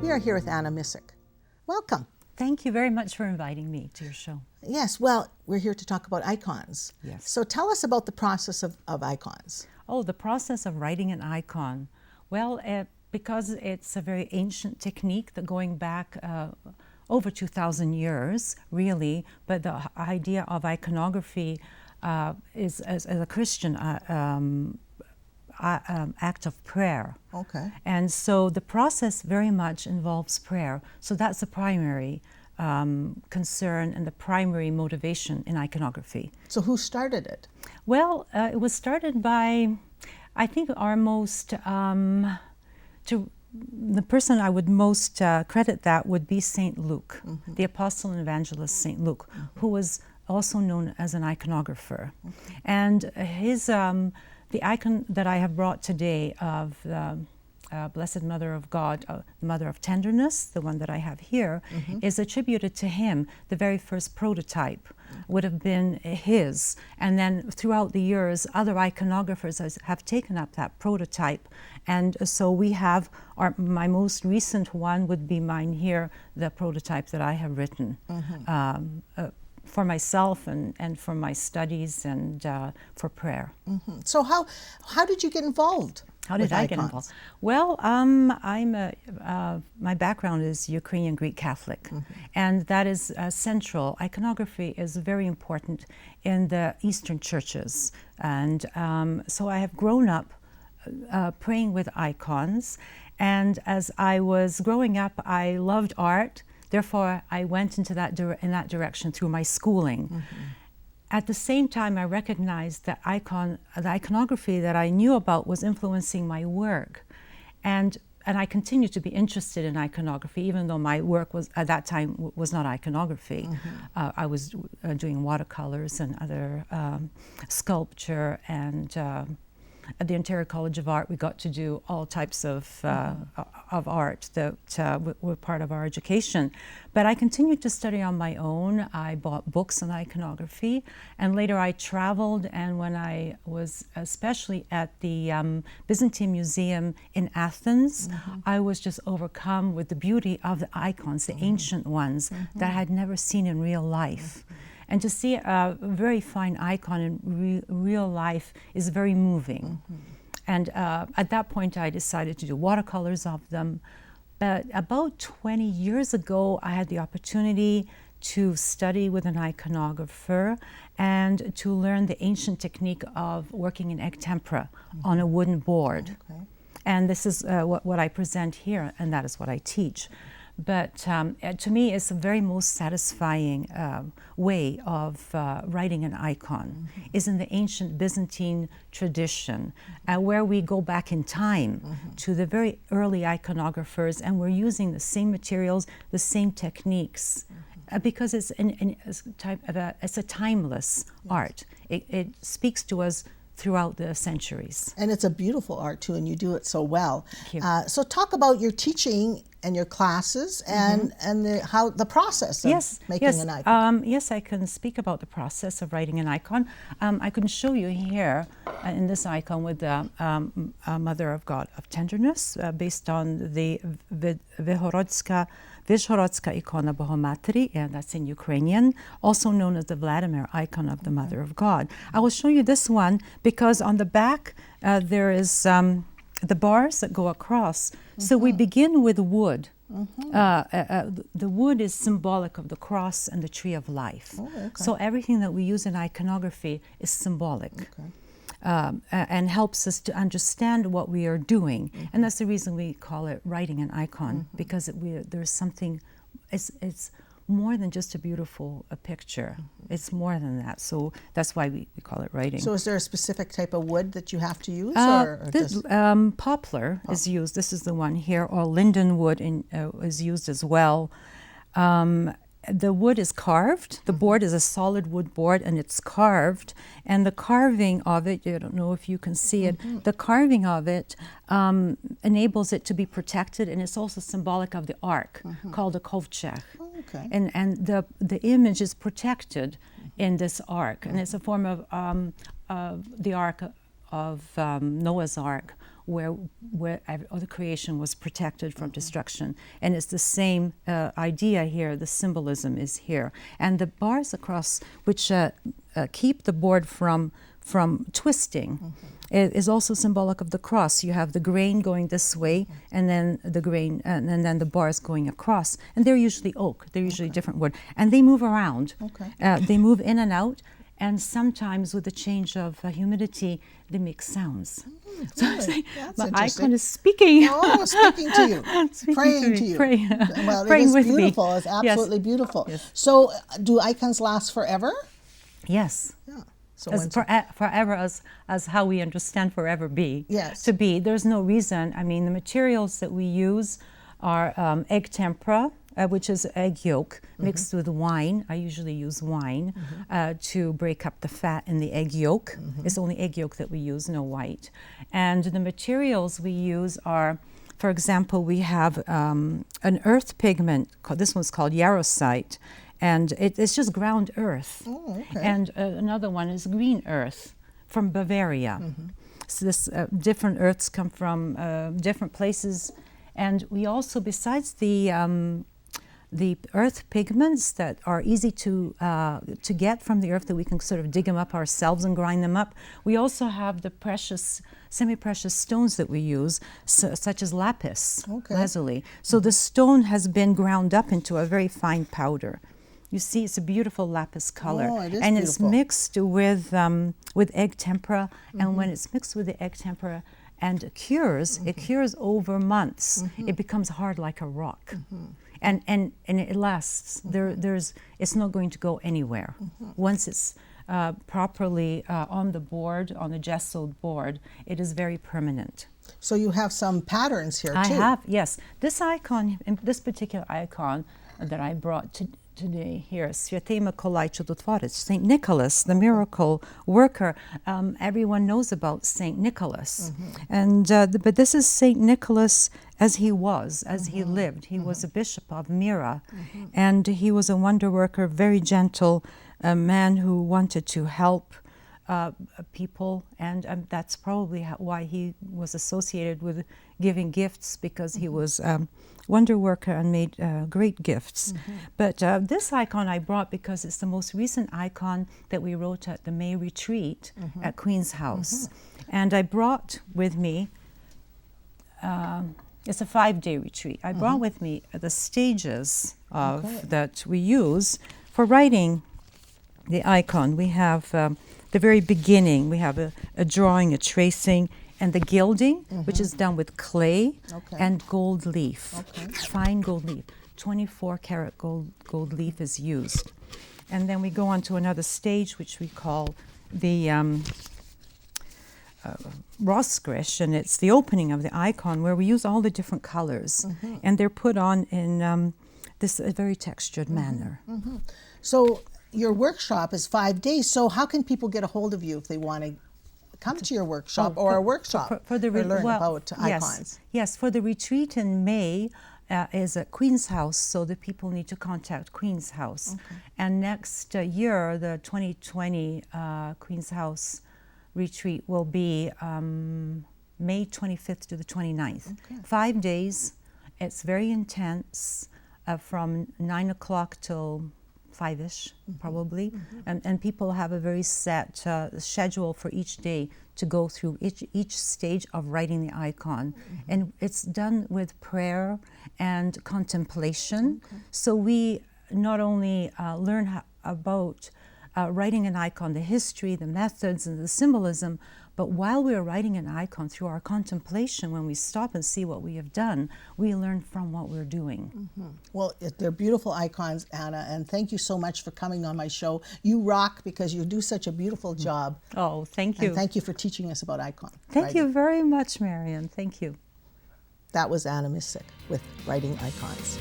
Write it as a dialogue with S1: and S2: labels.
S1: We are here with Anna Mycyk. Welcome.
S2: Thank you very much for inviting me to your show.
S1: Yes, well, we're here to talk about icons.
S2: Yes.
S1: So tell us about the process of icons.
S2: Oh, the process of writing an icon. Well, because it's a very ancient technique that going back over 2,000 years, really, but the idea of iconography is as a Christian act of prayer.
S1: Okay.
S2: And so the process very much involves prayer. So that's the primary concern and the primary motivation in iconography.
S1: So who started it?
S2: Well, it was started by, I think, our most, the person I would most credit that would be St. Luke, the apostle and evangelist St. Luke, who was also known as an iconographer. And his, the icon that I have brought today of the Blessed Mother of God, the Mother of Tenderness, the one that I have here, is attributed to him. The very first prototype would have been his. And then throughout the years, other iconographers have taken up that prototype. And so we have, my most recent one would be mine here, the prototype that I have written. For myself and for my studies and for prayer.
S1: So how did you get involved?
S2: How did I get involved? Well, my background is Ukrainian Greek Catholic, and that is central. Iconography is very important in the Eastern churches, and so I have grown up praying with icons, and as I was growing up, I loved art. Therefore, I went into in that direction through my schooling. At the same time, I recognized that the iconography that I knew about was influencing my work. And I continued to be interested in iconography, even though my work was at that time was not iconography. I was doing watercolors and other sculpture, and at the Ontario College of Art, we got to do all types of art that were part of our education. But I continued to study on my own. I bought books on iconography, and later I traveled, and when I was especially at the Byzantine Museum in Athens, I was just overcome with the beauty of the icons, the ancient ones that I had never seen in real life. And to see a very fine icon in real life is very moving. And at that point, I decided to do watercolors of them. But about 20 years ago, I had the opportunity to study with an iconographer and to learn the ancient technique of working in egg tempera on a wooden board. And this is what I present here, and that is what I teach. But to me, it's a very most satisfying way of writing an icon, is in the ancient Byzantine tradition, where we go back in time to the very early iconographers, and we're using the same materials, the same techniques, because it's a timeless art. It speaks to us throughout the centuries.
S1: And it's a beautiful art too, and you do it so well.
S2: Thank you.
S1: So talk about your teaching and your classes and the process of making an icon.
S2: Yes, I can speak about the process of writing an icon. I can show you here in this icon with the Mother of God of Tenderness, based on the Vyhorodska Ikona Bohomatri, and that's in Ukrainian, also known as the Vladimir icon of the Mother of God. I will show you this one because on the back there is the bars that go across. So we begin with wood. The wood is symbolic of the cross and the tree of life. So everything that we use in iconography is symbolic. And helps us to understand what we are doing. And that's the reason we call it writing an icon, because there's something, it's more than just a beautiful picture. It's more than that. So that's why we call it writing.
S1: So is there a specific type of wood that you have to use?
S2: Poplar is used. This is the one here, or linden wood is used as well. The wood is carved. The board is a solid wood board, and it's carved. And the carving of it, I don't know if you can see it, the carving of it enables it to be protected, and it's also symbolic of the ark, called a kovchech. And the image is protected in this ark, and it's a form of the ark of Noah's Ark, where all the creation was protected from destruction. And it's the same idea here. The symbolism is here. And the bars across, which keep the board from twisting, it is also symbolic of the cross. You have the grain going this way, and then the grain, and then the bars going across. And they're usually oak. They're usually different wood. And they move around. They move in and out. And sometimes with the change of humidity, they make sounds. So
S1: Really?
S2: my icon is speaking.
S1: Oh, speaking to you. Praying to you. Well,
S2: Praying
S1: it is
S2: with
S1: beautiful.
S2: me.
S1: It's absolutely beautiful.
S2: Yes.
S1: So do icons last forever?
S2: Yes.
S1: Yeah. So
S2: As forever as how we understand forever be.
S1: Yes.
S2: To be. There's no reason. I mean, the materials that we use are egg tempera, which is egg yolk mixed with wine. I usually use wine to break up the fat in the egg yolk. It's only egg yolk that we use, no white. And the materials we use are, for example, we have an earth pigment. This one's called yarosite. And it's just ground earth.
S1: Oh, okay.
S2: And another one is green earth from Bavaria. So this different earths come from different places. And we also, besides the earth pigments that are easy to get from the earth, that we can sort of dig them up ourselves and grind them up, we also have the precious, semi-precious stones that we use, such as Lapis Lazuli. So the stone has been ground up into a very fine powder. You see, it's a beautiful lapis color.
S1: Oh, it is
S2: and
S1: beautiful.
S2: It's mixed with egg tempera. And when it's mixed with the egg tempera and it cures over months. It becomes hard like a rock. And it lasts. It's not going to go anywhere. Once it's properly on the board, on the gessoed board, it is very permanent.
S1: So you have some patterns here too.
S2: I have, yes. This icon, this particular icon that I brought today here, Święty Mikołaj Czudotwórca, St. Nicholas, the miracle worker. Everyone knows about St. Nicholas. And but this is St. Nicholas as he was, as he lived. He was a bishop of Myra, and he was a wonder worker, very gentle, a man who wanted to help people, and that's probably why he was associated with giving gifts, because he was wonder worker and made great gifts. But this icon I brought because it's the most recent icon that we wrote at the May retreat at Queen's House. And I brought with me, it's a 5-day retreat. I brought with me the stages of that we use for writing the icon. We have the very beginning, we have a drawing, a tracing, and the gilding, which is done with clay and gold leaf, fine gold leaf. 24 karat gold leaf is used. And then we go on to another stage, which we call the Roskrish, and it's the opening of the icon, where we use all the different colors, and they're put on in this very textured manner.
S1: So your workshop is 5 days, so how can people get a hold of you if they want to come to your workshop or a workshop
S2: for the
S1: learn about icons?
S2: Yes, for the retreat in May is at Queen's House, so the people need to contact Queen's House. And next year, the 2020 Queen's House retreat will be May 25th to the 29th. 5 days. It's very intense, from 9 o'clock till 5-ish, probably. And people have a very set schedule for each day to go through each stage of writing the icon. And it's done with prayer and contemplation. So we not only learn about writing an icon, the history, the methods, and the symbolism, but while we are writing an icon, through our contemplation, when we stop and see what we have done, we learn from what we're doing.
S1: Well, they're beautiful icons, Anna, and thank you so much for coming on my show. You rock, because you do such a beautiful job.
S2: Oh, thank you.
S1: And thank you for teaching us about icon
S2: Thank
S1: writing.
S2: you very much, Marian. Thank you.
S1: That was Anna Mycyk with Writing Icons.